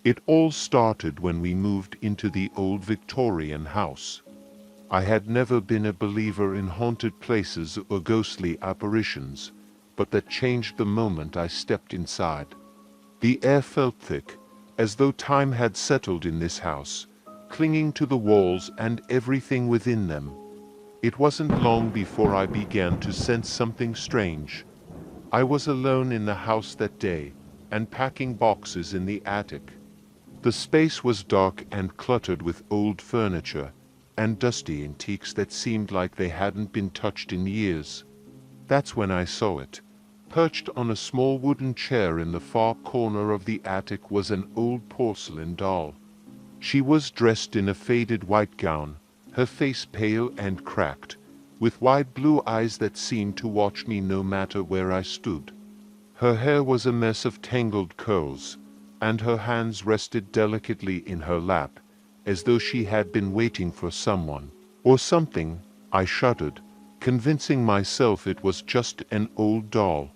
It all started when we moved into the old Victorian house. I had never been a believer in haunted places or ghostly apparitions, but that changed the moment I stepped inside. The air felt thick, as though time had settled in this house, clinging to the walls and everything within them. It wasn't long before I began to sense something strange. I was alone in the house that day, and packing boxes in the attic. The space was dark and cluttered with old furniture, and dusty antiques that seemed like they hadn't been touched in years. That's when I saw it. Perched on a small wooden chair in the far corner of the attic was an old porcelain doll. She was dressed in a faded white gown, her face pale and cracked, with wide blue eyes that seemed to watch me no matter where I stood. Her hair was a mess of tangled curls, and her hands rested delicately in her lap, as though she had been waiting for someone, or something. I shuddered, convincing myself it was just an old doll.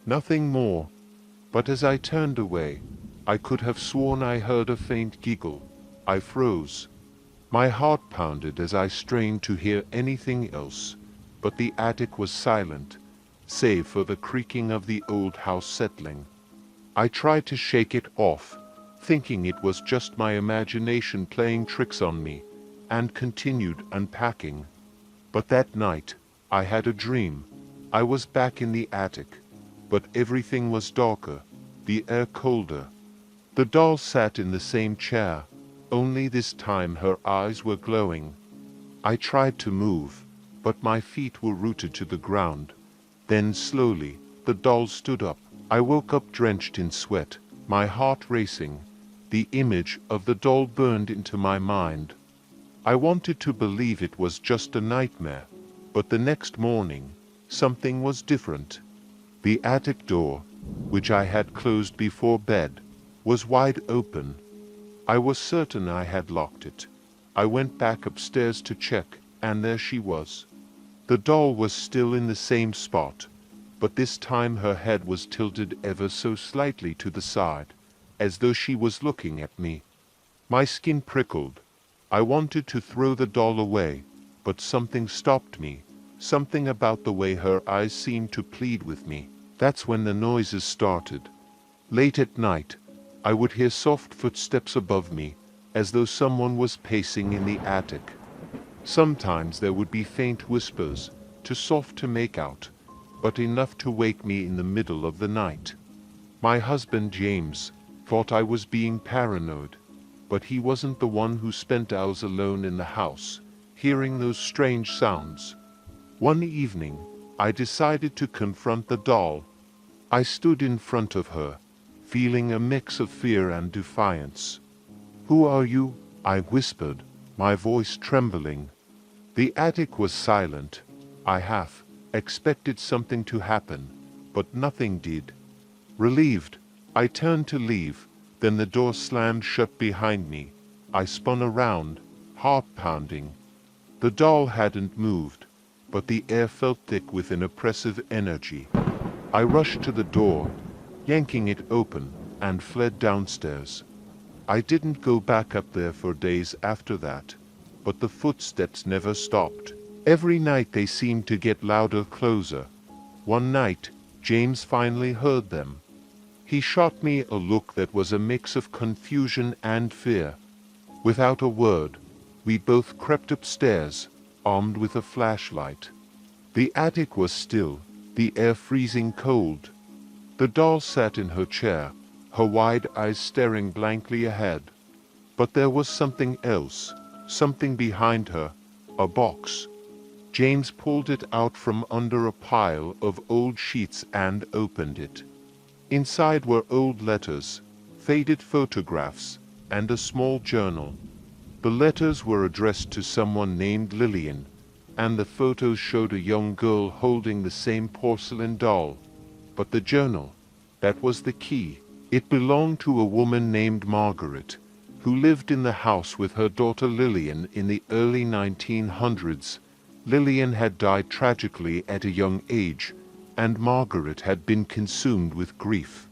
Nothing more. But as I turned away, I could have sworn I heard a faint giggle. I froze. My heart pounded as I strained to hear anything else, but the attic was silent, save for the creaking of the old house settling. I tried to shake it off, thinking it was just my imagination playing tricks on me, and continued unpacking. But that night, I had a dream. I was back in the attic, but everything was darker, the air colder. The doll sat in the same chair, only this time her eyes were glowing. I tried to move, but my feet were rooted to the ground. Then slowly, the doll stood up. I woke up drenched in sweat, my heart racing. The image of the doll burned into my mind. I wanted to believe it was just a nightmare, but the next morning, something was different. The attic door, which I had closed before bed, was wide open. I was certain I had locked it. I went back upstairs to check, and there she was. The doll was still in the same spot, but this time her head was tilted ever so slightly to the side, as though she was looking at me. My skin prickled. I wanted to throw the doll away, but something stopped me, something about the way her eyes seemed to plead with me. That's when the noises started. Late at night, I would hear soft footsteps above me, as though someone was pacing in the attic. Sometimes there would be faint whispers, too soft to make out, but enough to wake me in the middle of the night. My husband James thought I was being paranoid, but he wasn't the one who spent hours alone in the house, hearing those strange sounds. One evening, I decided to confront the doll. I stood in front of her, feeling a mix of fear and defiance. "Who are you?" I whispered, my voice trembling. The attic was silent. I half expected something to happen, but nothing did. Relieved, I turned to leave, then the door slammed shut behind me. I spun around, heart pounding. The doll hadn't moved, but the air felt thick with an oppressive energy. I rushed to the door, yanking it open, and fled downstairs. I didn't go back up there for days after that, but the footsteps never stopped. Every night they seemed to get louder, closer. One night, James finally heard them. He shot me a look that was a mix of confusion and fear. Without a word, we both crept upstairs, armed with a flashlight. The attic was still, the air freezing cold. The doll sat in her chair, her wide eyes staring blankly ahead. But there was something else, something behind her, a box. James pulled it out from under a pile of old sheets and opened it. Inside were old letters, faded photographs, and a small journal. The letters were addressed to someone named Lillian, and the photos showed a young girl holding the same porcelain doll. But the journal, that was the key. It belonged to a woman named Margaret, who lived in the house with her daughter Lillian in the early 1900s. Lillian had died tragically at a young age, and Margaret had been consumed with grief.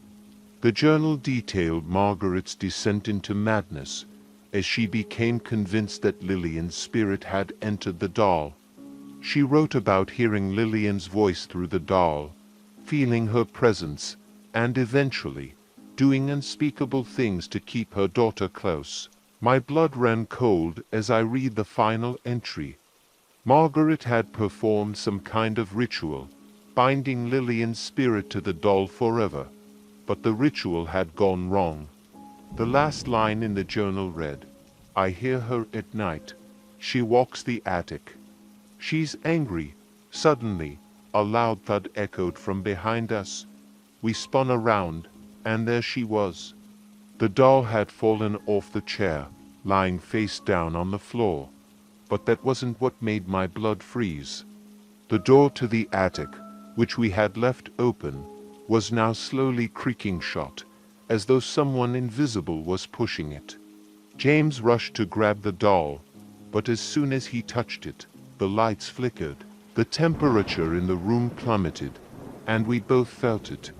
The journal detailed Margaret's descent into madness as she became convinced that Lillian's spirit had entered the doll. She wrote about hearing Lillian's voice through the doll, feeling her presence, and eventually doing unspeakable things to keep her daughter close. My blood ran cold as I read the final entry. Margaret had performed some kind of ritual, binding Lillian's spirit to the doll forever, but the ritual had gone wrong. The last line in the journal read, "I hear her at night. She walks the attic. She's angry." Suddenly, a loud thud echoed from behind us. We spun around, and there she was. The doll had fallen off the chair, lying face down on the floor. But that wasn't what made my blood freeze. The door to the attic, which we had left open, was now slowly creaking shut, as though someone invisible was pushing it. James rushed to grab the doll, but as soon as he touched it, the lights flickered. The temperature in the room plummeted, and we both felt it,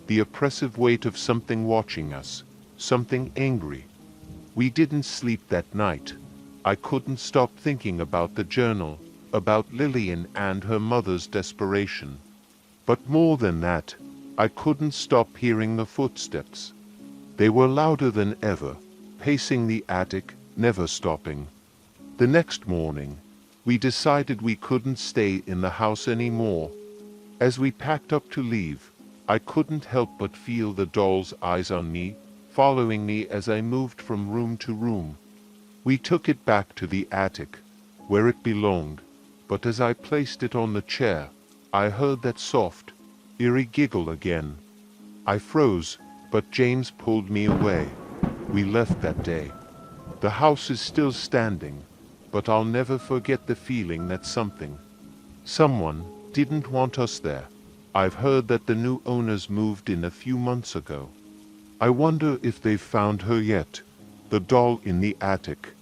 the oppressive weight of something watching us, something angry. We didn't sleep that night. I couldn't stop thinking about the journal, about Lillian and her mother's desperation. But more than that, I couldn't stop hearing the footsteps. They were louder than ever, pacing the attic, never stopping. The next morning, we decided we couldn't stay in the house anymore. As we packed up to leave, I couldn't help but feel the doll's eyes on me, following me as I moved from room to room. We took it back to the attic, where it belonged, but as I placed it on the chair, I heard that soft, eerie giggle again. I froze, but James pulled me away. We left that day. The house is still standing, but I'll never forget the feeling that someone didn't want us there. I've heard that the new owners moved in a few months ago. I wonder if they've found her yet, the doll in the attic.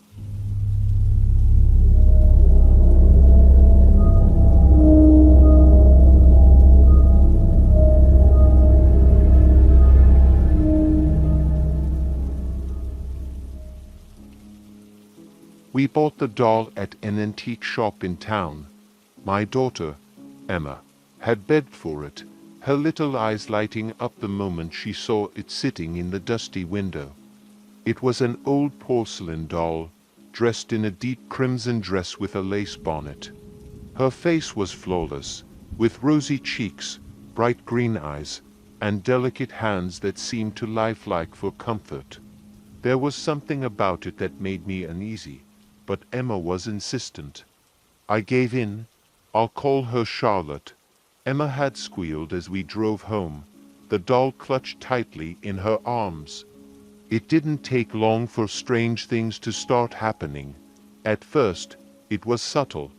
We bought the doll at an antique shop in town. My daughter, Emma, had begged for it, her little eyes lighting up the moment she saw it sitting in the dusty window. It was an old porcelain doll, dressed in a deep crimson dress with a lace bonnet. Her face was flawless, with rosy cheeks, bright green eyes, and delicate hands that seemed too lifelike for comfort. There was something about it that made me uneasy, but Emma was insistent. I gave in. "I'll call her Charlotte." Emma had squealed as we drove home, the doll clutched tightly in her arms. It didn't take long for strange things to start happening. At first, it was subtle.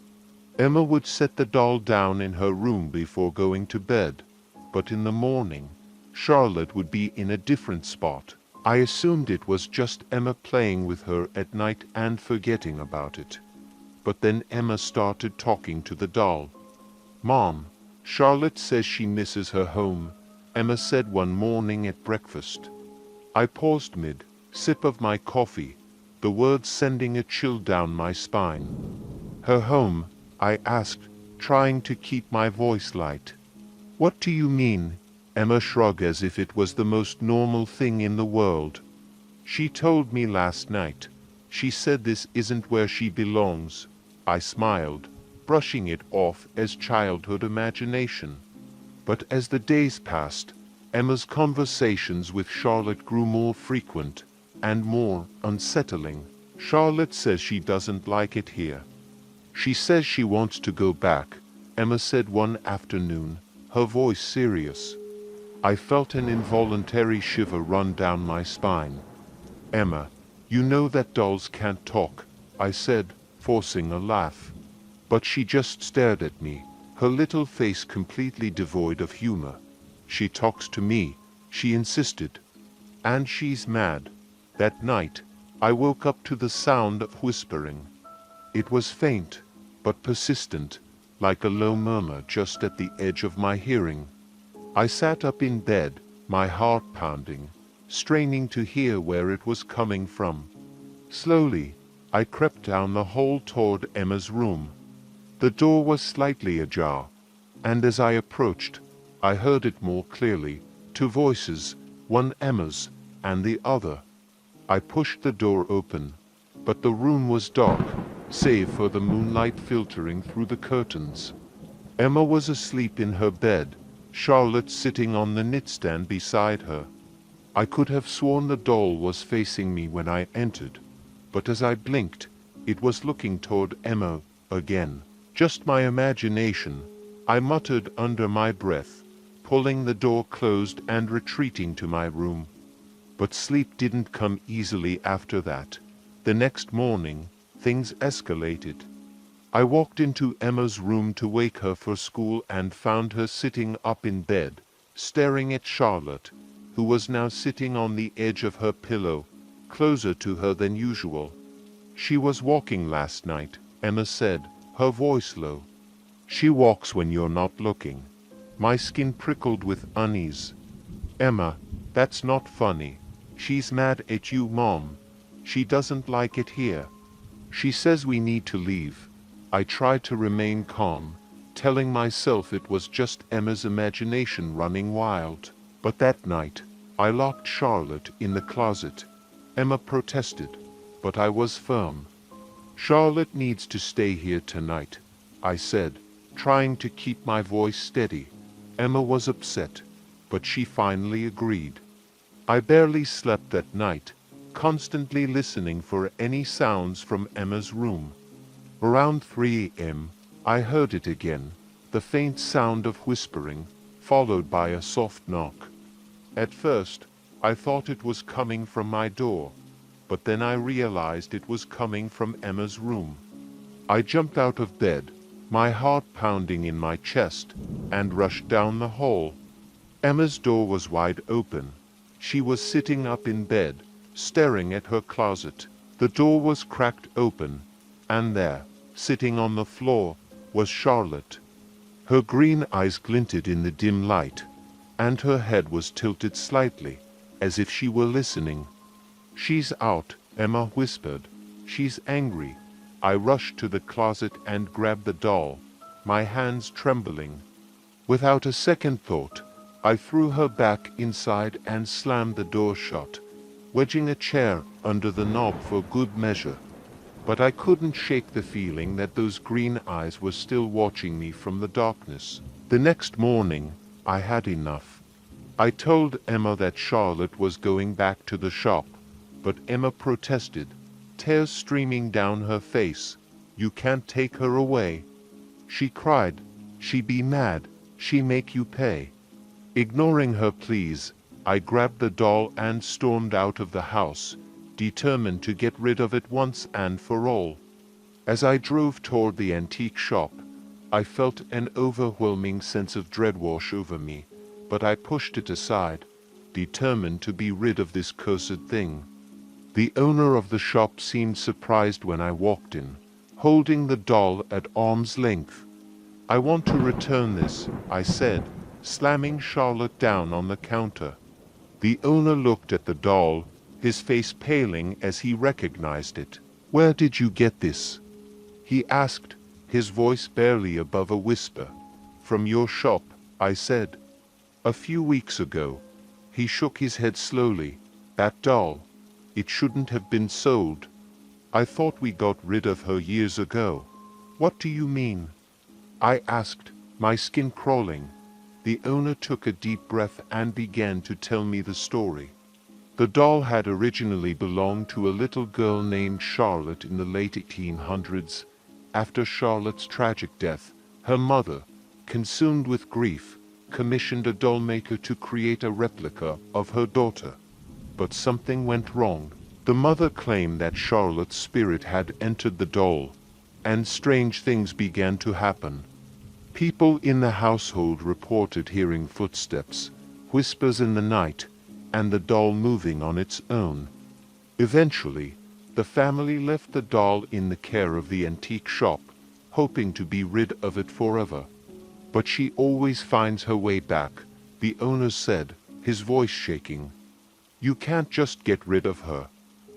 Emma would set the doll down in her room before going to bed, but in the morning, Charlotte would be in a different spot. I assumed it was just Emma playing with her at night and forgetting about it. But then Emma started talking to the doll. "Mom, Charlotte says she misses her home," Emma said one morning at breakfast. I paused mid-sip of my coffee, the words sending a chill down my spine. "Her home?" I asked, trying to keep my voice light. "What do you mean?" Emma shrugged as if it was the most normal thing in the world. "She told me last night. She said this isn't where she belongs." I smiled, brushing it off as childhood imagination. But as the days passed, Emma's conversations with Charlotte grew more frequent and more unsettling. "Charlotte says she doesn't like it here. She says she wants to go back," Emma said one afternoon, her voice serious. I felt an involuntary shiver run down my spine. "Emma, you know that dolls can't talk," I said, forcing a laugh. But she just stared at me, her little face completely devoid of humor. "She talks to me," she insisted. "And she's mad." That night, I woke up to the sound of whispering. It was faint, but persistent, like a low murmur just at the edge of my hearing. I sat up in bed, my heart pounding. straining to hear where it was coming from. Slowly, I crept down the hall toward Emma's room. The door was slightly ajar, and as I approached, I heard it more clearly, two voices, one Emma's and the other. I pushed the door open, but the room was dark, save for the moonlight filtering through the curtains. Emma was asleep in her bed, Charlotte sitting on the knitstand beside her. I could have sworn the doll was facing me when I entered, but as I blinked, it was looking toward Emma again. Just my imagination, I muttered under my breath, pulling the door closed and retreating to my room. But sleep didn't come easily after that. The next morning, things escalated. I walked into Emma's room to wake her for school and found her sitting up in bed, staring at Charlotte, who was now sitting on the edge of her pillow, closer to her than usual. "She was walking last night," Emma said, her voice low. "She walks when you're not looking." My skin prickled with unease. "Emma, that's not funny. She's mad at you, Mom. She doesn't like it here. She says we need to leave." I tried to remain calm, telling myself it was just Emma's imagination running wild. But that night, I locked Charlotte in the closet. Emma protested, but I was firm. "Charlotte needs to stay here tonight," I said, trying to keep my voice steady. Emma was upset, but she finally agreed. I barely slept that night, constantly listening for any sounds from Emma's room. Around 3 a.m., I heard it again, the faint sound of whispering, followed by a soft knock. At first, I thought it was coming from my door, but then I realized it was coming from Emma's room. I jumped out of bed, my heart pounding in my chest, and rushed down the hall. Emma's door was wide open. She was sitting up in bed, staring at her closet. The door was cracked open, and there, sitting on the floor, was Charlotte. Her green eyes glinted in the dim light, and her head was tilted slightly, as if she were listening. "She's out," Emma whispered. "She's angry." I rushed to the closet and grabbed the doll, my hands trembling. Without a second thought, I threw her back inside and slammed the door shut, wedging a chair under the knob for good measure. But I couldn't shake the feeling that those green eyes were still watching me from the darkness. The next morning, I had enough. I told Emma that Charlotte was going back to the shop, but Emma protested, tears streaming down her face. "You can't take her away." She cried. "She be mad. She make you pay." Ignoring her pleas, I grabbed the doll and stormed out of the house, determined to get rid of it once and for all. As I drove toward the antique shop, I felt an overwhelming sense of dread wash over me, but I pushed it aside, determined to be rid of this cursed thing. The owner of the shop seemed surprised when I walked in, holding the doll at arm's length. "I want to return this," I said, slamming Charlotte down on the counter. The owner looked at the doll, his face paling as he recognized it. "Where did you get this?" he asked, his voice barely above a whisper. "From your shop," I said. "A few weeks ago." He shook his head slowly. "That doll, it shouldn't have been sold. I thought we got rid of her years ago." "What do you mean?" I asked, my skin crawling. The owner took a deep breath and began to tell me the story. The doll had originally belonged to a little girl named Charlotte in the late 1800s. After Charlotte's tragic death, her mother, consumed with grief, commissioned a doll maker to create a replica of her daughter. But something went wrong. The mother claimed that Charlotte's spirit had entered the doll, and strange things began to happen. People in the household reported hearing footsteps, whispers in the night, and the doll moving on its own. Eventually, the family left the doll in the care of the antique shop, hoping to be rid of it forever. "But she always finds her way back," the owner said, his voice shaking. You can't just get rid of her.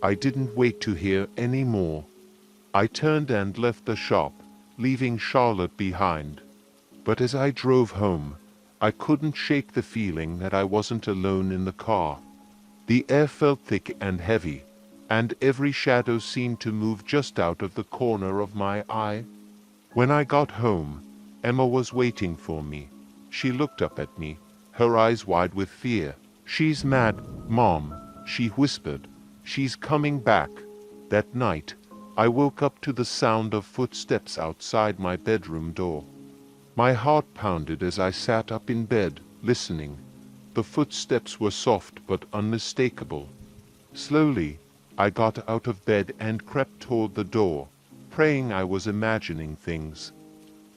I didn't wait to hear any more. I turned and left the shop, leaving Charlotte behind. But as I drove home, I couldn't shake the feeling that I wasn't alone in the car. The air felt thick and heavy, and every shadow seemed to move just out of the corner of my eye. When I got home, Emma was waiting for me. She looked up at me, her eyes wide with fear. "She's mad, Mom," she whispered. "She's coming back." That night, I woke up to the sound of footsteps outside my bedroom door. My heart pounded as I sat up in bed, listening. The footsteps were soft but unmistakable. Slowly, I got out of bed and crept toward the door, praying I was imagining things.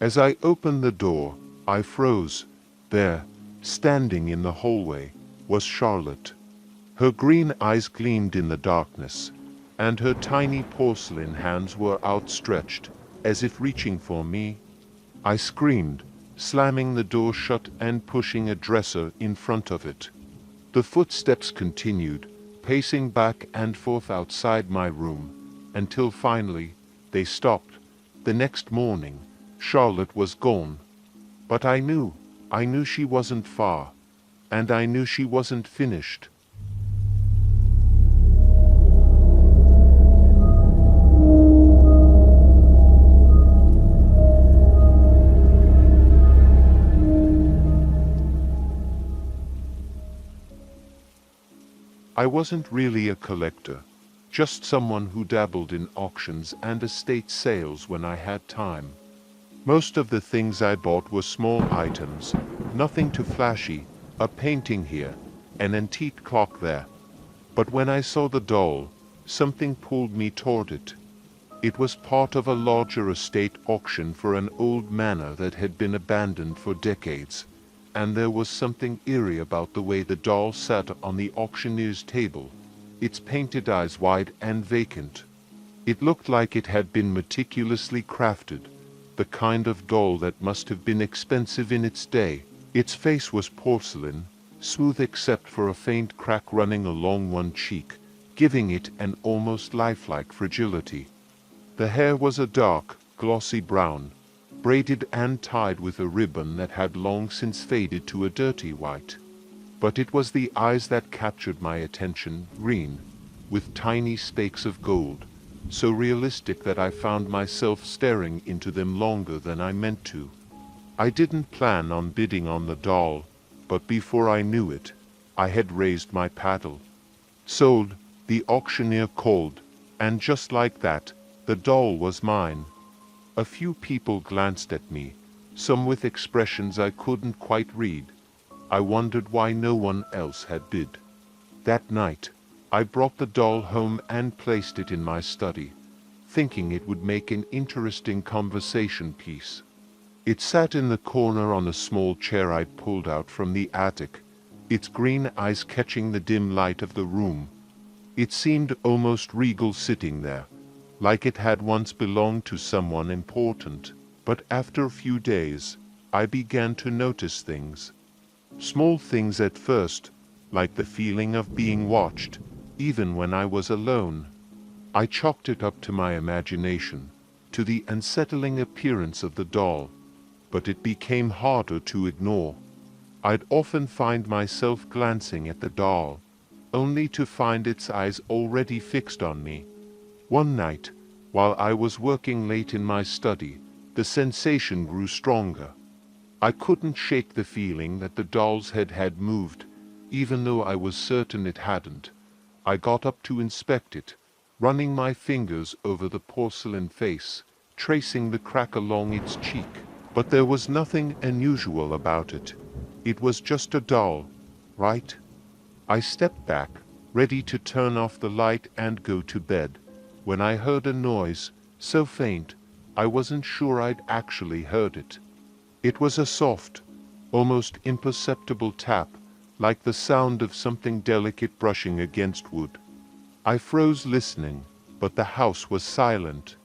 As I opened the door, I froze. There, standing in the hallway, was Charlotte. Her green eyes gleamed in the darkness, and her tiny porcelain hands were outstretched, as if reaching for me. I screamed, slamming the door shut and pushing a dresser in front of it. The footsteps continued, pacing back and forth outside my room, until finally they stopped. The next morning, Charlotte was gone. But I knew she wasn't far, and I knew she wasn't finished. I wasn't really a collector, just someone who dabbled in auctions and estate sales when I had time. Most of the things I bought were small items, nothing too flashy, a painting here, an antique clock there. But when I saw the doll, something pulled me toward it. It was part of a larger estate auction for an old manor that had been abandoned for decades. And there was something eerie about the way the doll sat on the auctioneer's table, its painted eyes wide and vacant. It looked like it had been meticulously crafted, the kind of doll that must have been expensive in its day. Its face was porcelain, smooth except for a faint crack running along one cheek, giving it an almost lifelike fragility. The hair was a dark, glossy brown, braided and tied with a ribbon that had long since faded to a dirty white. But it was the eyes that captured my attention, green, with tiny spakes of gold, so realistic that I found myself staring into them longer than I meant to. I didn't plan on bidding on the doll, but before I knew it, I had raised my paddle. "Sold," the auctioneer called, and just like that, the doll was mine. A few people glanced at me, some with expressions I couldn't quite read. I wondered why no one else had bid. That night, I brought the doll home and placed it in my study, thinking it would make an interesting conversation piece. It sat in the corner on a small chair I'd pulled out from the attic, its green eyes catching the dim light of the room. It seemed almost regal sitting there, like it had once belonged to someone important. But after a few days, I began to notice things. Small things at first, like the feeling of being watched, even when I was alone. I chalked it up to my imagination, to the unsettling appearance of the doll, but it became harder to ignore. I'd often find myself glancing at the doll, only to find its eyes already fixed on me. One night, while I was working late in my study, the sensation grew stronger. I couldn't shake the feeling that the doll's head had moved, even though I was certain it hadn't. I got up to inspect it, running my fingers over the porcelain face, tracing the crack along its cheek. But there was nothing unusual about it. It was just a doll, right? I stepped back, ready to turn off the light and go to bed, when I heard a noise, so faint, I wasn't sure I'd actually heard it. It was a soft, almost imperceptible tap, like the sound of something delicate brushing against wood. I froze listening, but the house was silent.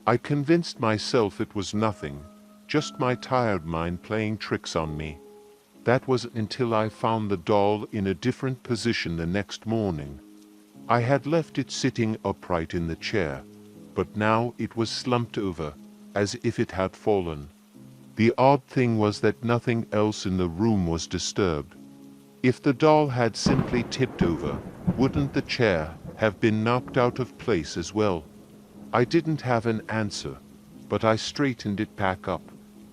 I convinced myself it was nothing, just my tired mind playing tricks on me. That was until I found the doll in a different position the next morning. I had left it sitting upright in the chair, but now it was slumped over, as if it had fallen. The odd thing was that nothing else in the room was disturbed. If the doll had simply tipped over, wouldn't the chair have been knocked out of place as well? I didn't have an answer, but I straightened it back up,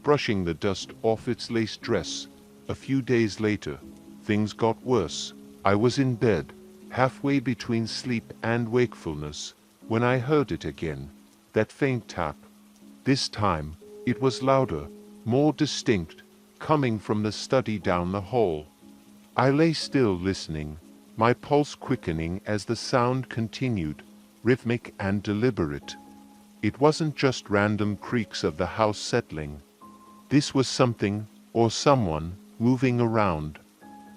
brushing the dust off its lace dress. A few days later, things got worse. I was in bed, halfway between sleep and wakefulness, when I heard it again, that faint tap. This time, it was louder, more distinct, coming from the study down the hall. I lay still listening, my pulse quickening as the sound continued, rhythmic and deliberate. It wasn't just random creaks of the house settling. This was something, or someone, moving around.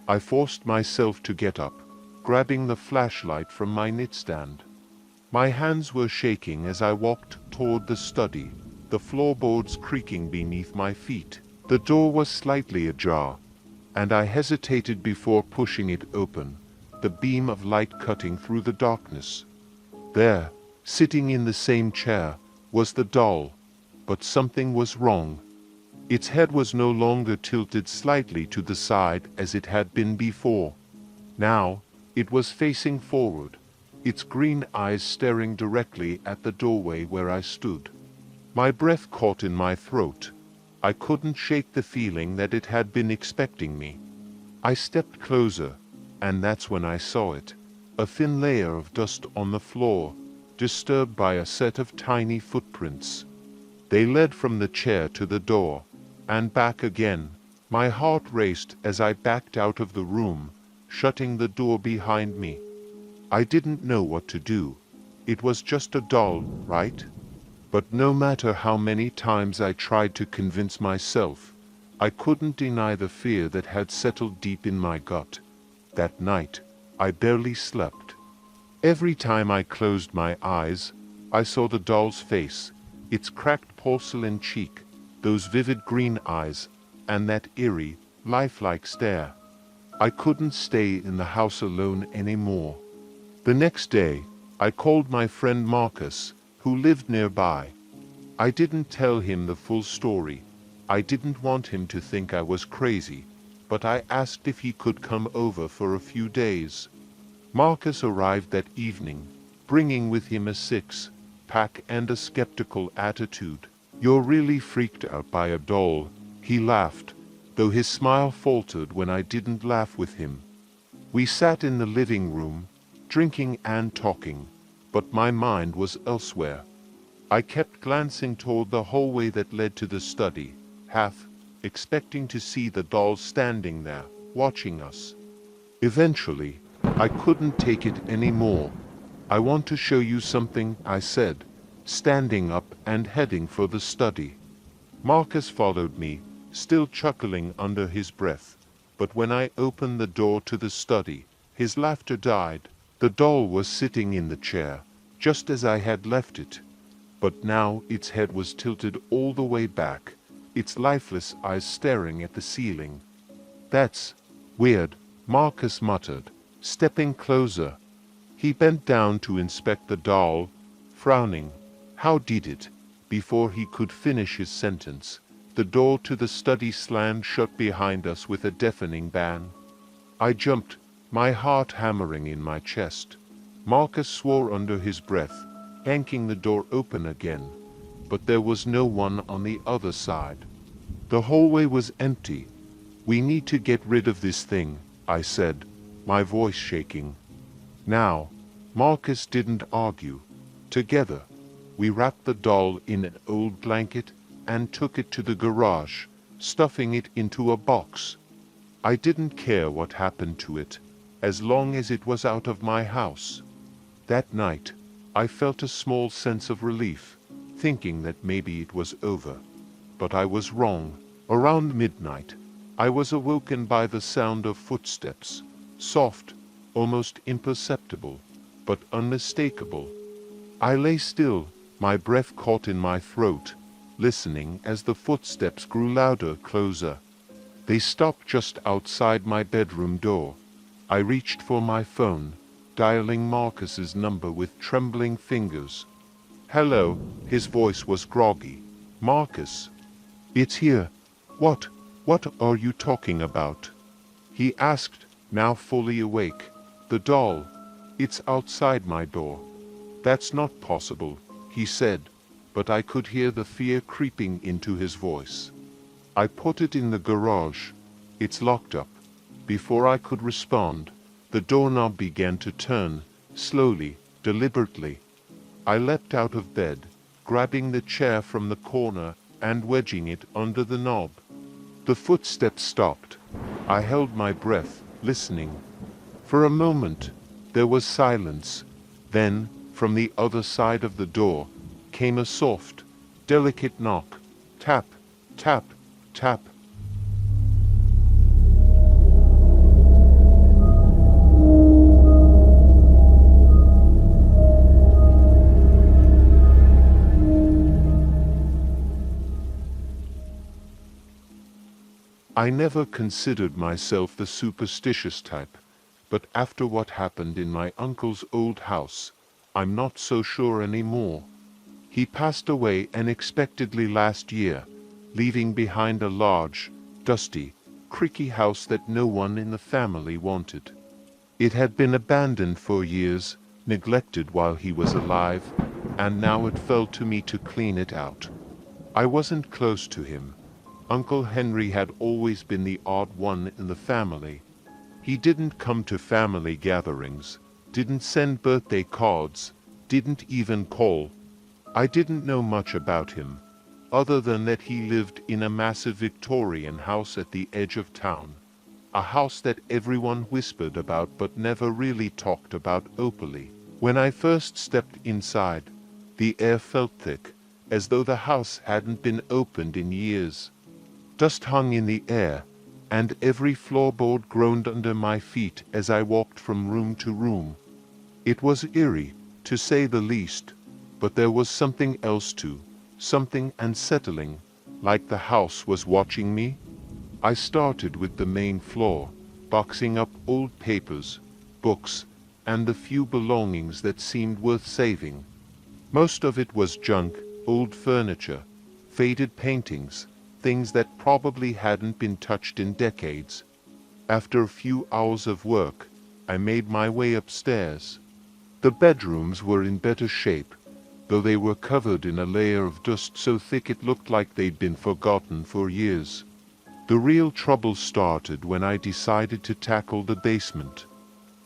I forced myself to get up, grabbing the flashlight from my nightstand. My hands were shaking as I walked toward the study, the floorboards creaking beneath my feet. The door was slightly ajar, and I hesitated before pushing it open, the beam of light cutting through the darkness. There, sitting in the same chair, was the doll, but something was wrong. Its head was no longer tilted slightly to the side as it had been before. Now, it was facing forward, its green eyes staring directly at the doorway where I stood. My breath caught in my throat. I couldn't shake the feeling that it had been expecting me. I stepped closer, and that's when I saw it, a thin layer of dust on the floor, disturbed by a set of tiny footprints. They led from the chair to the door, and back again. My heart raced as I backed out of the room, shutting the door behind me. I didn't know what to do. It was just a doll, right? But no matter how many times I tried to convince myself, I couldn't deny the fear that had settled deep in my gut. That night, I barely slept. Every time I closed my eyes, I saw the doll's face, its cracked porcelain cheek, those vivid green eyes, and that eerie, lifelike stare. I couldn't stay in the house alone anymore. The next day, I called my friend Marcus, who lived nearby. I didn't tell him the full story. I didn't want him to think I was crazy, but I asked if he could come over for a few days. Marcus arrived that evening, bringing with him a six-pack and a skeptical attitude. "You're really freaked out by a doll," he laughed, though his smile faltered when I didn't laugh with him. We sat in the living room, drinking and talking, but my mind was elsewhere. I kept glancing toward the hallway that led to the study, half expecting to see the doll standing there, watching us. Eventually, I couldn't take it anymore. "I want to show you something," I said, standing up and heading for the study. Marcus followed me, still chuckling under his breath, but when I opened the door to the study, his laughter died. The doll was sitting in the chair, just as I had left it, but now its head was tilted all the way back, its lifeless eyes staring at the ceiling. "That's weird," Marcus muttered, stepping closer. He bent down to inspect the doll, frowning. "How did it?" Before he could finish his sentence, the door to the study slammed shut behind us with a deafening bang. I jumped, my heart hammering in my chest. Marcus swore under his breath, yanking the door open again, but there was no one on the other side. The hallway was empty. "We need to get rid of this thing," I said, my voice shaking. Now, Marcus didn't argue. Together, we wrapped the doll in an old blanket and took it to the garage, stuffing it into a box. I didn't care what happened to it, as long as it was out of my house. That night, I felt a small sense of relief, thinking that maybe it was over. But I was wrong. Around midnight, I was awoken by the sound of footsteps, soft, almost imperceptible, but unmistakable. I lay still, my breath caught in my throat, listening as the footsteps grew louder, closer. They stopped just outside my bedroom door. I reached for my phone, dialing Marcus's number with trembling fingers. "Hello," his voice was groggy. "Marcus." "It's here. What are you talking about?" he asked, now fully awake. "The doll. It's outside my door." "That's not possible," he said, but I could hear the fear creeping into his voice. "I put it in the garage. It's locked up." Before I could respond, the doorknob began to turn, slowly, deliberately. I leapt out of bed, grabbing the chair from the corner and wedging it under the knob. The footsteps stopped. I held my breath, listening. For a moment, there was silence. Then, from the other side of the door, came a soft, delicate knock. Tap, tap, tap. I never considered myself the superstitious type, but after what happened in my uncle's old house, I'm not so sure anymore. He passed away unexpectedly last year, leaving behind a large, dusty, creaky house that no one in the family wanted. It had been abandoned for years, neglected while he was alive, and now it fell to me to clean it out. I wasn't close to him. Uncle Henry had always been the odd one in the family. He didn't come to family gatherings, didn't send birthday cards, didn't even call. I didn't know much about him, other than that he lived in a massive Victorian house at the edge of town. A house that everyone whispered about but never really talked about openly. When I first stepped inside, the air felt thick, as though the house hadn't been opened in years. Dust hung in the air, and every floorboard groaned under my feet as I walked from room to room. It was eerie, to say the least, but there was something else too, something unsettling, like the house was watching me. I started with the main floor, boxing up old papers, books, and the few belongings that seemed worth saving. Most of it was junk, old furniture, faded paintings, things that probably hadn't been touched in decades. After a few hours of work, I made my way upstairs. The bedrooms were in better shape, though they were covered in a layer of dust so thick it looked like they'd been forgotten for years. The real trouble started when I decided to tackle the basement.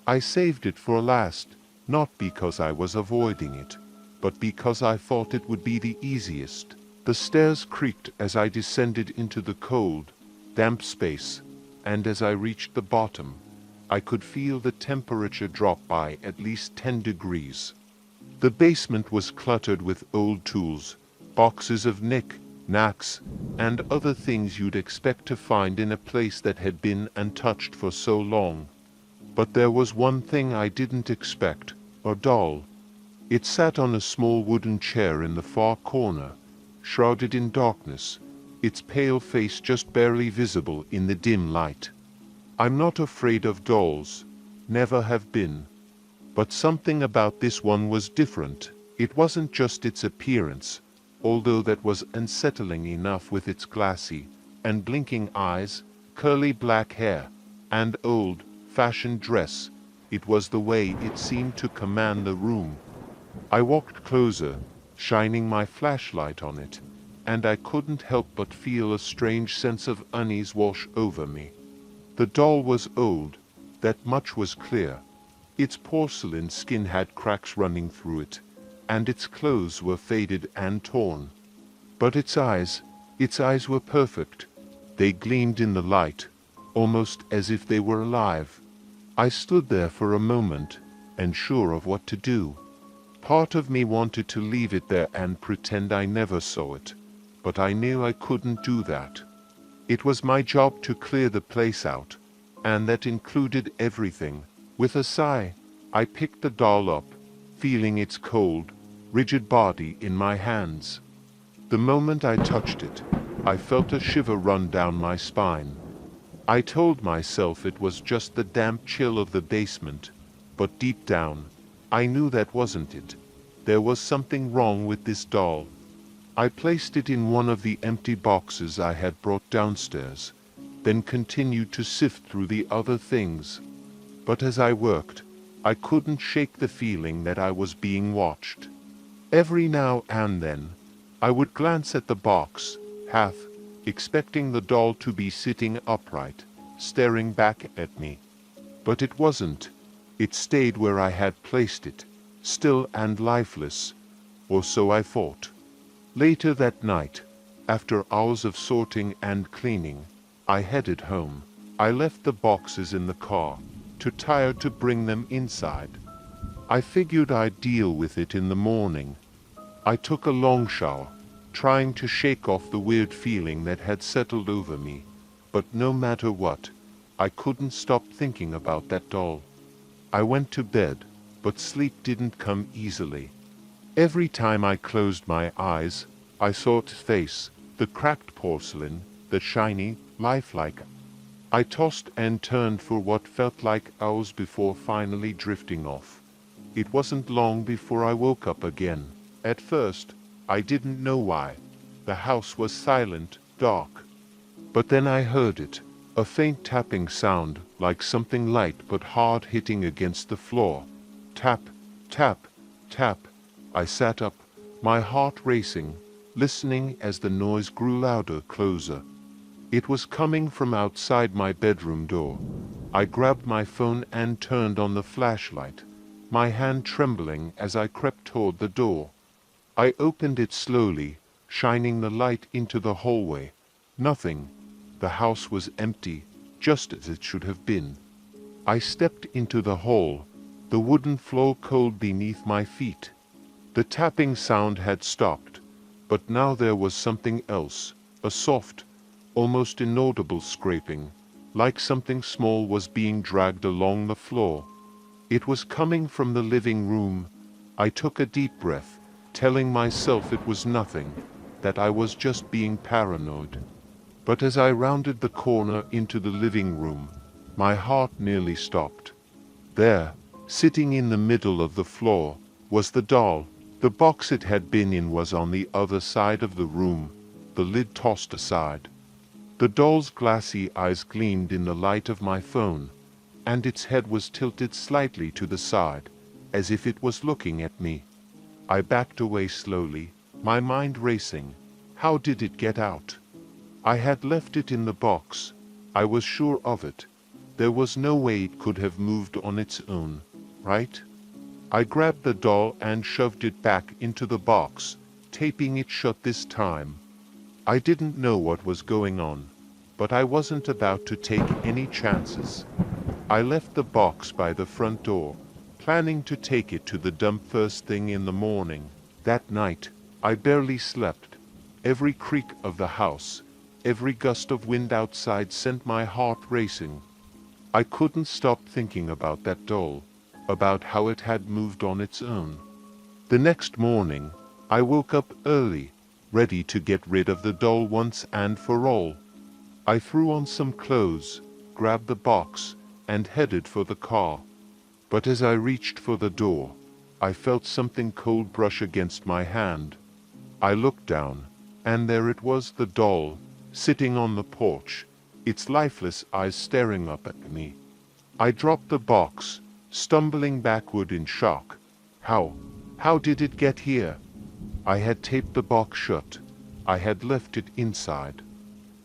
I saved it for last, not because I was avoiding it, but because I thought it would be the easiest. The stairs creaked as I descended into the cold, damp space, and as I reached the bottom, I could feel the temperature drop by at least 10 degrees. The basement was cluttered with old tools, boxes of knicks, and other things you'd expect to find in a place that had been untouched for so long. But there was one thing I didn't expect, a doll. It sat on a small wooden chair in the far corner, shrouded in darkness, its pale face just barely visible in the dim light. I'm not afraid of dolls, never have been. But something about this one was different. It wasn't just its appearance, although that was unsettling enough with its glassy and blinking eyes, curly black hair, and old-fashioned dress. It was the way it seemed to command the room. I walked closer, shining my flashlight on it, and I couldn't help but feel a strange sense of unease wash over me. The doll was old, that much was clear. Its porcelain skin had cracks running through it, and its clothes were faded and torn. But its eyes were perfect. They gleamed in the light, almost as if they were alive. I stood there for a moment, unsure of what to do. Part of me wanted to leave it there and pretend I never saw it, but I knew I couldn't do that. It was my job to clear the place out, and that included everything. With a sigh, I picked the doll up, feeling its cold, rigid body in my hands. The moment I touched it, I felt a shiver run down my spine, I told myself it was just the damp chill of the basement, but deep down, I knew that wasn't it. There was something wrong with this doll. I placed it in one of the empty boxes I had brought downstairs, then continued to sift through the other things. But as I worked, I couldn't shake the feeling that I was being watched. Every now and then, I would glance at the box, half expecting the doll to be sitting upright, staring back at me. But it wasn't. It stayed where I had placed it, still and lifeless, or so I thought. Later that night, after hours of sorting and cleaning, I headed home. I left the boxes in the car, too tired to bring them inside. I figured I'd deal with it in the morning. I took a long shower, trying to shake off the weird feeling that had settled over me, but no matter what, I couldn't stop thinking about that doll. I went to bed, but sleep didn't come easily. Every time I closed my eyes, I saw its face, the cracked porcelain, the shiny, lifelike. I tossed and turned for what felt like hours before finally drifting off. It wasn't long before I woke up again. At first, I didn't know why. The house was silent, dark. But then I heard it, a faint tapping sound, like something light but hard hitting against the floor. Tap, tap, tap. I sat up, my heart racing, listening as the noise grew louder, closer. It was coming from outside my bedroom door. I grabbed my phone and turned on the flashlight, my hand trembling as I crept toward the door. I opened it slowly, shining the light into the hallway. Nothing. The house was empty, just as it should have been. I stepped into the hall, the wooden floor cold beneath my feet. The tapping sound had stopped, but now there was something else, a soft, almost inaudible scraping, like something small was being dragged along the floor. It was coming from the living room. I took a deep breath, telling myself it was nothing, that I was just being paranoid. But as I rounded the corner into the living room, my heart nearly stopped. There, sitting in the middle of the floor, was the doll. The box it had been in was on the other side of the room, the lid tossed aside. The doll's glassy eyes gleamed in the light of my phone, and its head was tilted slightly to the side, as if it was looking at me. I backed away slowly, my mind racing. How did it get out? I had left it in the box. I was sure of it. There was no way it could have moved on its own, right? I grabbed the doll and shoved it back into the box, taping it shut this time. I didn't know what was going on, but I wasn't about to take any chances. I left the box by the front door, planning to take it to the dump first thing in the morning. That night, I barely slept. Every creak of the house, every gust of wind outside sent my heart racing. I couldn't stop thinking about that doll, about how it had moved on its own. The next morning, I woke up early, ready to get rid of the doll once and for all. I threw on some clothes, grabbed the box, and headed for the car. But as I reached for the door, I felt something cold brush against my hand. I looked down, and there it was, the doll, sitting on the porch, its lifeless eyes staring up at me. I dropped the box, stumbling backward in shock. How did it get here? I had taped the box shut. I had left it inside.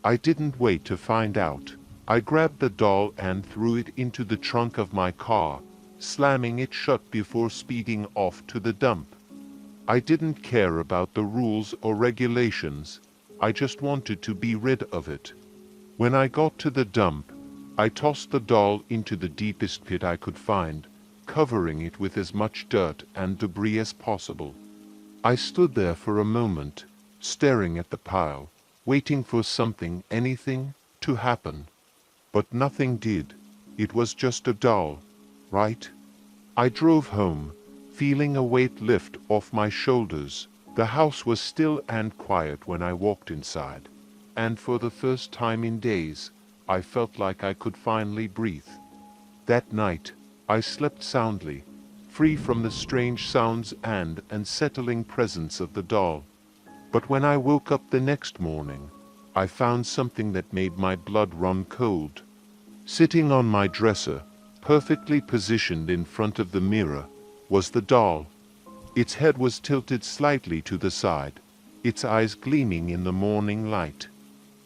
I didn't wait to find out. I grabbed the doll and threw it into the trunk of my car, slamming it shut before speeding off to the dump. I didn't care about the rules or regulations. I just wanted to be rid of it. When I got to the dump, I tossed the doll into the deepest pit I could find, covering it with as much dirt and debris as possible. I stood there for a moment, staring at the pile, waiting for something, anything, to happen. But nothing did. It was just a doll, right? I drove home, feeling a weight lift off my shoulders. The house was still and quiet when I walked inside, and for the first time in days, I felt like I could finally breathe. That night, I slept soundly, free from the strange sounds and unsettling presence of the doll. But when I woke up the next morning, I found something that made my blood run cold. Sitting on my dresser, perfectly positioned in front of the mirror, was the doll. Its head was tilted slightly to the side, its eyes gleaming in the morning light.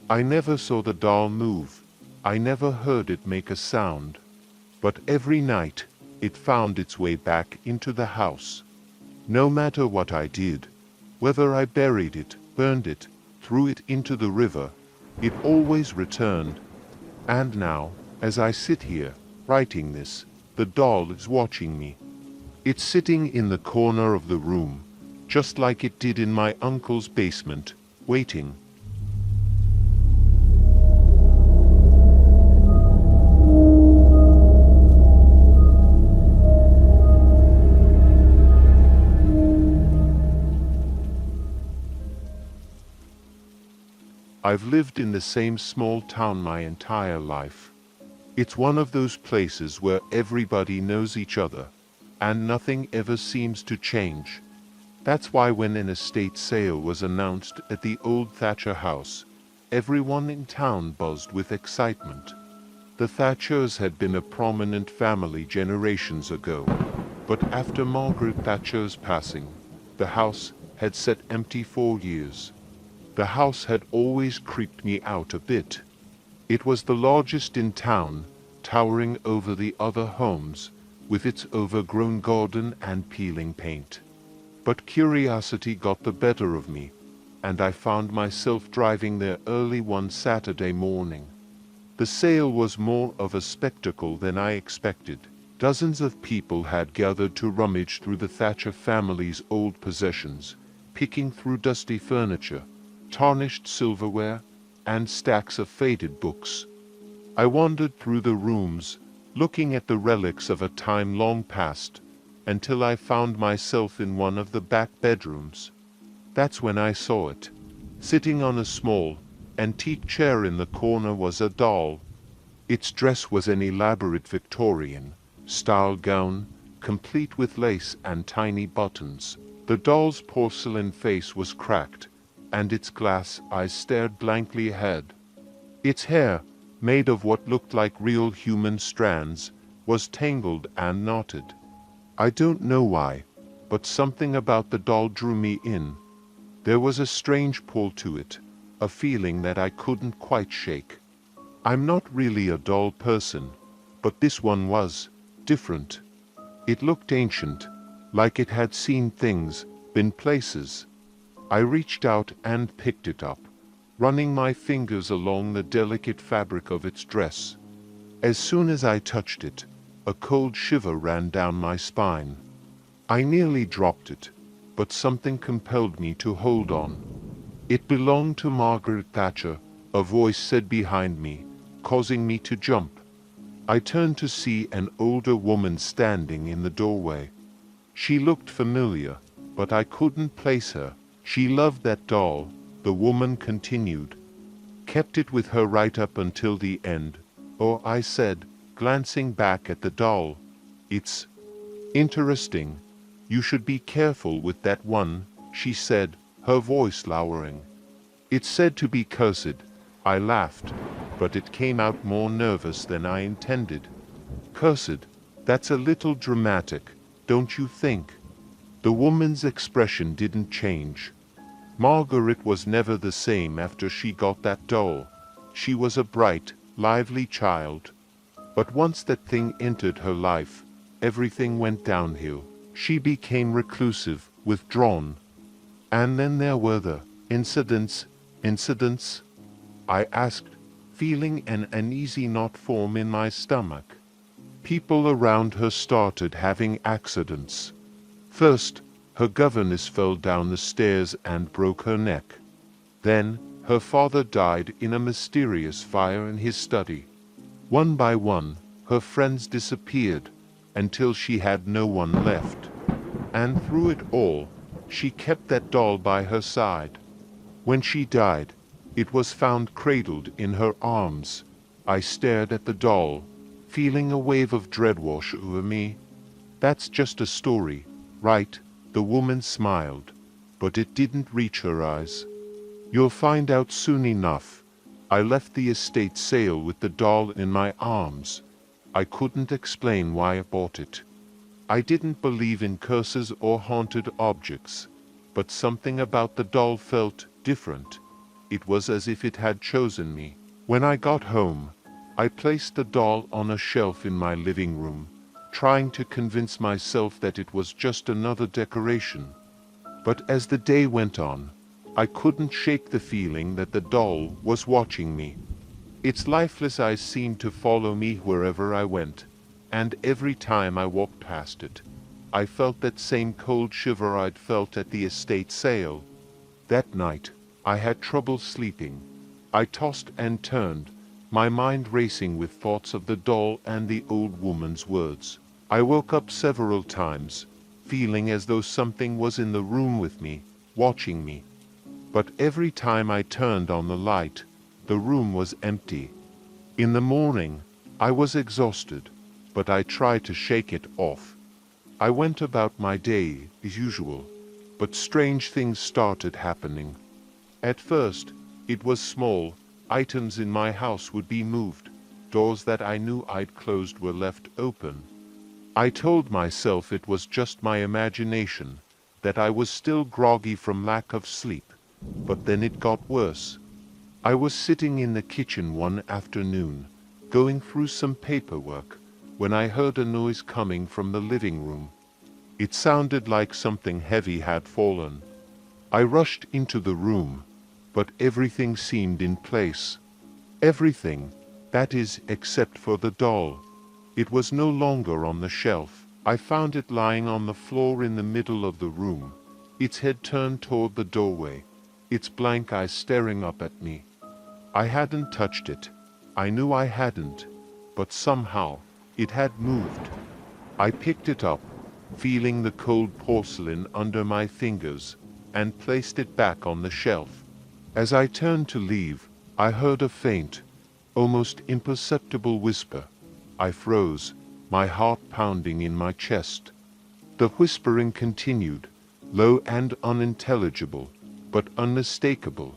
I never saw the doll move. I never heard it make a sound. But every night, it found its way back into the house. No matter what I did, whether I buried it, burned it, threw it into the river, it always returned. And now, as I sit here, writing this, the doll is watching me. It's sitting in the corner of the room, just like it did in my uncle's basement, waiting. I've lived in the same small town my entire life. It's one of those places where everybody knows each other, and nothing ever seems to change. That's why when an estate sale was announced at the old Thatcher house, everyone in town buzzed with excitement. The Thatchers had been a prominent family generations ago, but after Margaret Thatcher's passing, the house had sat empty for years. The house had always creeped me out a bit. It was the largest in town, towering over the other homes, with its overgrown garden and peeling paint. But curiosity got the better of me, and I found myself driving there early one Saturday morning. The sale was more of a spectacle than I expected. Dozens of people had gathered to rummage through the Thatcher family's old possessions, picking through dusty furniture, tarnished silverware, and stacks of faded books. I wandered through the rooms, looking at the relics of a time long past, until I found myself in one of the back bedrooms. That's when I saw it. Sitting on a small, antique chair in the corner was a doll. Its dress was an elaborate Victorian-style gown, complete with lace and tiny buttons. The doll's porcelain face was cracked, and its glass eyes stared blankly ahead. Its hair, made of what looked like real human strands, was tangled and knotted. I don't know why, but something about the doll drew me in. There was a strange pull to it, a feeling that I couldn't quite shake. I'm not really a doll person, but this one was different. It looked ancient, like it had seen things, been places. I reached out and picked it up, running my fingers along the delicate fabric of its dress. As soon as I touched it, a cold shiver ran down my spine. I nearly dropped it, but something compelled me to hold on. It belonged to Margaret Thatcher, a voice said behind me, causing me to jump. I turned to see an older woman standing in the doorway. She looked familiar, but I couldn't place her. She loved that doll, the woman continued. Kept it with her right up until the end. Oh, I said, glancing back at the doll. It's interesting. You should be careful with that one, she said, her voice lowering. It's said to be cursed. I laughed, but it came out more nervous than I intended. Cursed? That's a little dramatic, don't you think? The woman's expression didn't change. Margaret was never the same after she got that doll. She was a bright, lively child. But once that thing entered her life, everything went downhill. She became reclusive, withdrawn. And then there were the incidents. I asked, feeling an uneasy knot form in my stomach. People around her started having accidents. First, her governess fell down the stairs and broke her neck. Then, her father died in a mysterious fire in his study. One by one, her friends disappeared, until she had no one left. And through it all, she kept that doll by her side. When she died, it was found cradled in her arms. I stared at the doll, feeling a wave of dread wash over me. "That's just a story, right?" The woman smiled, but it didn't reach her eyes. "You'll find out soon enough." I left the estate sale with the doll in my arms. I couldn't explain why I bought it. I didn't believe in curses or haunted objects, but something about the doll felt different. It was as if it had chosen me. When I got home, I placed the doll on a shelf in my living room, trying to convince myself that it was just another decoration. But as the day went on, I couldn't shake the feeling that the doll was watching me. Its lifeless eyes seemed to follow me wherever I went, and every time I walked past it, I felt that same cold shiver I'd felt at the estate sale. That night, I had trouble sleeping. I tossed and turned, my mind racing with thoughts of the doll and the old woman's words. I woke up several times, feeling as though something was in the room with me, watching me. But every time I turned on the light, the room was empty. In the morning, I was exhausted, but I tried to shake it off. I went about my day as usual, but strange things started happening. At first, it was small. Items in my house would be moved. Doors that I knew I'd closed were left open. I told myself it was just my imagination, that I was still groggy from lack of sleep. But then it got worse. I was sitting in the kitchen one afternoon, going through some paperwork, when I heard a noise coming from the living room. It sounded like something heavy had fallen. I rushed into the room, but everything seemed in place. Everything, that is, except for the doll. It was no longer on the shelf. I found it lying on the floor in the middle of the room, its head turned toward the doorway, its blank eyes staring up at me. I hadn't touched it. I knew I hadn't, but somehow it had moved. I picked it up, feeling the cold porcelain under my fingers, and placed it back on the shelf. As I turned to leave, I heard a faint, almost imperceptible whisper. I froze, my heart pounding in my chest. The whispering continued, low and unintelligible, but unmistakable.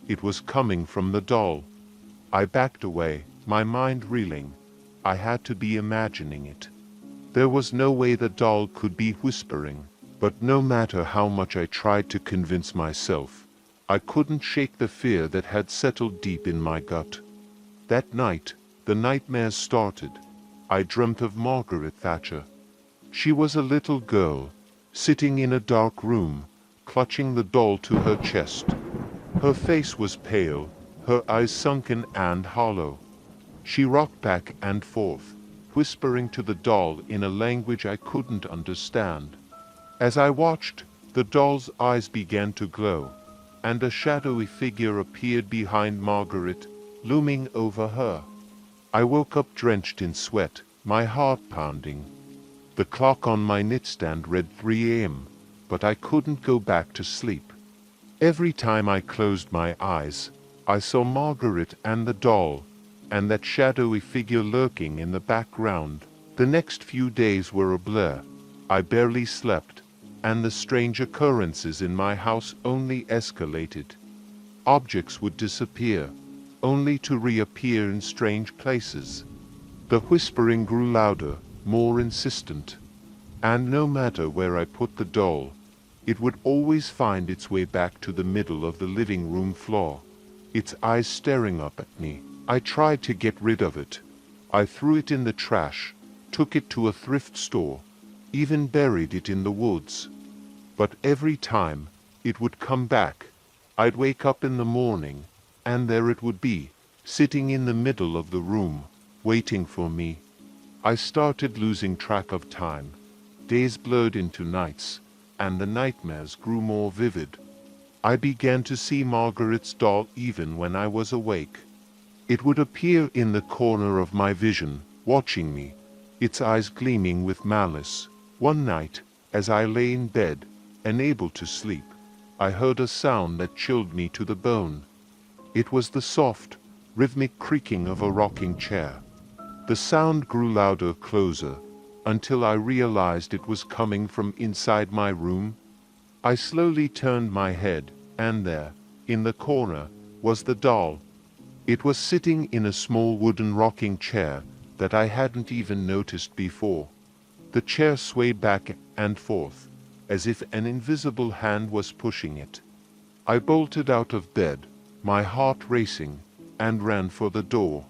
It was coming from the doll. I backed away, my mind reeling. I had to be imagining it. There was no way the doll could be whispering, but no matter how much I tried to convince myself, I couldn't shake the fear that had settled deep in my gut. That night, the nightmares started. I dreamt of Margaret Thatcher. She was a little girl, sitting in a dark room, clutching the doll to her chest. Her face was pale, her eyes sunken and hollow. She rocked back and forth, whispering to the doll in a language I couldn't understand. As I watched, the doll's eyes began to glow, and a shadowy figure appeared behind Margaret, looming over her. I woke up drenched in sweat, my heart pounding. The clock on my nightstand read 3 a.m., but I couldn't go back to sleep. Every time I closed my eyes, I saw Margaret and the doll, and that shadowy figure lurking in the background. The next few days were a blur. I barely slept, and the strange occurrences in my house only escalated. Objects would disappear, only to reappear in strange places. The whispering grew louder, more insistent, and no matter where I put the doll, it would always find its way back to the middle of the living room floor, its eyes staring up at me. I tried to get rid of it. I threw it in the trash, took it to a thrift store, even buried it in the woods. But every time, it would come back. I'd wake up in the morning, and there it would be, sitting in the middle of the room, waiting for me. I started losing track of time. Days blurred into nights, and the nightmares grew more vivid. I began to see Margaret's doll even when I was awake. It would appear in the corner of my vision, watching me, its eyes gleaming with malice. One night, as I lay in bed, unable to sleep, I heard a sound that chilled me to the bone. It was the soft, rhythmic creaking of a rocking chair. The sound grew louder, closer, until I realized it was coming from inside my room. I slowly turned my head, and there, in the corner, was the doll. It was sitting in a small wooden rocking chair that I hadn't even noticed before. The chair swayed back and forth, as if an invisible hand was pushing it. I bolted out of bed, my heart racing, and ran for the door.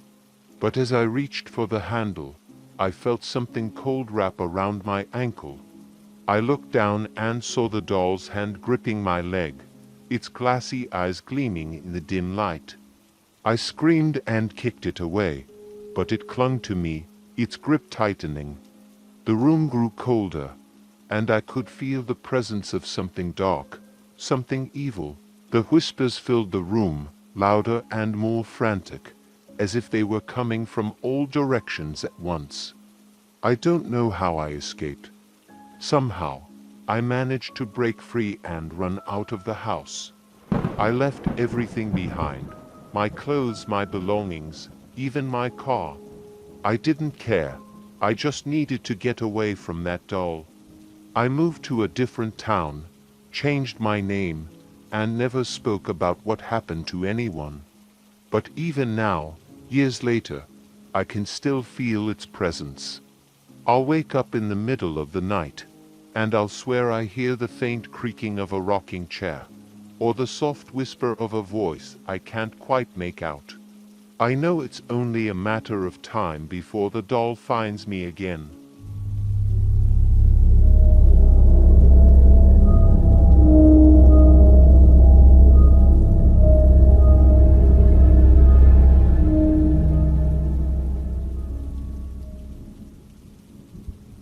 But as I reached for the handle, I felt something cold wrap around my ankle. I looked down and saw the doll's hand gripping my leg, its glassy eyes gleaming in the dim light. I screamed and kicked it away, but it clung to me, its grip tightening. The room grew colder, and I could feel the presence of something dark, something evil. The whispers filled the room, louder and more frantic, as if they were coming from all directions at once. I don't know how I escaped. Somehow, I managed to break free and run out of the house. I left everything behind, my clothes, my belongings, even my car. I didn't care. I just needed to get away from that doll. I moved to a different town, changed my name, and never spoke about what happened to anyone. But even now, years later, I can still feel its presence. I'll wake up in the middle of the night, and I'll swear I hear the faint creaking of a rocking chair, or the soft whisper of a voice I can't quite make out. I know it's only a matter of time before the doll finds me again.